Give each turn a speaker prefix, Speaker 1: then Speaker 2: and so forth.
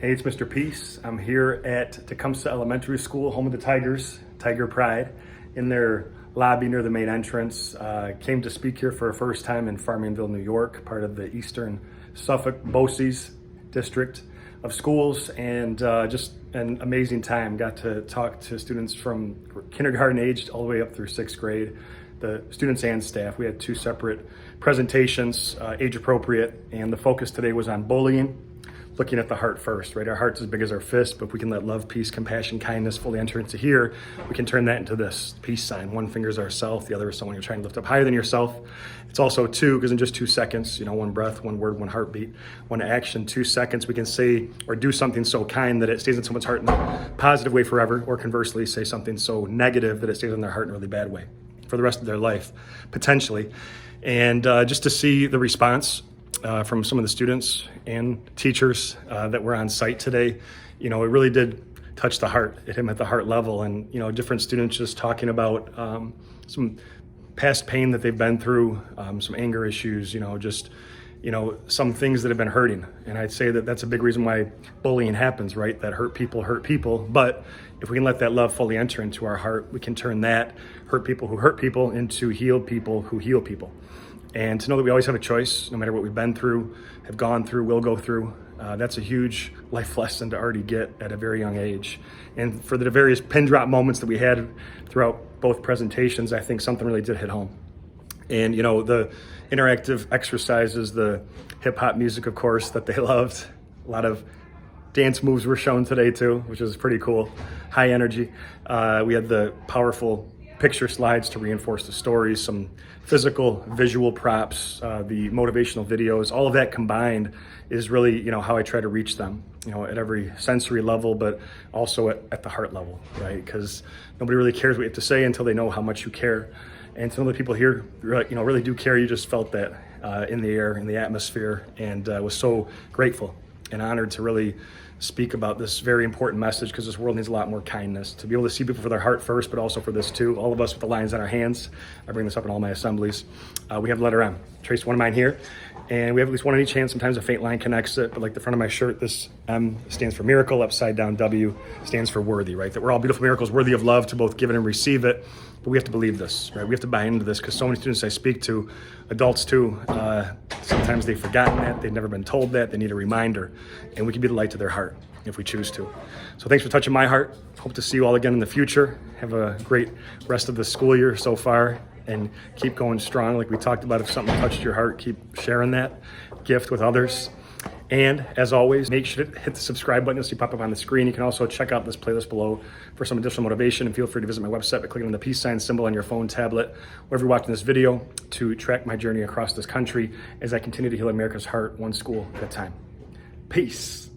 Speaker 1: Hey, it's Mr. Peace. I'm here at Tecumseh Elementary School, home of the Tigers, Tiger Pride, in their lobby near the main entrance. Came to speak here for a first time in Farmingville, New York, part of the Eastern Suffolk BOCES district of schools, and just an amazing time. Got to talk to students from kindergarten age all the way up through sixth grade, the students and staff. We had two separate presentations, age appropriate, and the focus today was on bullying. Looking at the heart first, right? Our heart's as big as our fist, but if we can let love, peace, compassion, kindness fully enter into here, we can turn that into this peace sign. One finger's ourself, the other is someone you're trying to lift up higher than yourself. It's also two, because in just 2 seconds, one breath, one word, one heartbeat, one action, 2 seconds, we can say or do something so kind that it stays in someone's heart in a positive way forever, or conversely, say something so negative that it stays in their heart in a really bad way for the rest of their life, potentially. And just to see the response from some of the students and teachers that were on site today, it really did touch the heart. It hit them at the heart level, and different students just talking about some past pain that they've been through, some anger issues, some things that have been hurting. And I'd say that that's a big reason why bullying happens, right? That hurt people. But if we can let that love fully enter into our heart, we can turn that hurt people who hurt people into healed people who heal people. And to know that we always have a choice, no matter what we've been through, have gone through, will go through, that's a huge life lesson to already get at a very young age. And for the various pin drop moments that we had throughout both presentations, I think something really did hit home. And the interactive exercises, the hip hop music, of course, that they loved. A lot of dance moves were shown today too, which is pretty cool. High energy. We had the powerful picture slides to reinforce the stories, some physical, visual props, the motivational videos. All of that combined is really, how I try to reach them, at every sensory level, but also at the heart level, right? Because nobody really cares what you have to say until they know how much you care. And some of the people here, really do care. You just felt that in the air, in the atmosphere, and was so grateful and honored to really speak about this very important message, because this world needs a lot more kindness. To be able to see people for their heart first, but also for this too. All of us with the lines on our hands. I bring this up in all my assemblies. We have the letter M. Traced one of mine here, and we have at least one in each hand. Sometimes a faint line connects it, but like the front of my shirt, this M stands for miracle, upside down W stands for worthy, right? That we're all beautiful miracles, worthy of love, to both give it and receive it. But we have to believe this, right? We have to buy into this, because so many students I speak to, adults too, sometimes they've forgotten that, they've never been told that, they need a reminder, and we can be the light to their heart if we choose to. So thanks for touching my heart. Hope to see you all again in the future. Have a great rest of the school year so far, and keep going strong. Like we talked about, if something touched your heart, keep sharing that gift with others. And as always, make sure to hit the subscribe button. You'll see pop up on the screen. You can also check out this playlist below for some additional motivation, and feel free to visit my website by clicking on the peace sign symbol on your phone, tablet, wherever you're watching this video, to track my journey across this country as I continue to heal America's heart, one school at a time. Peace.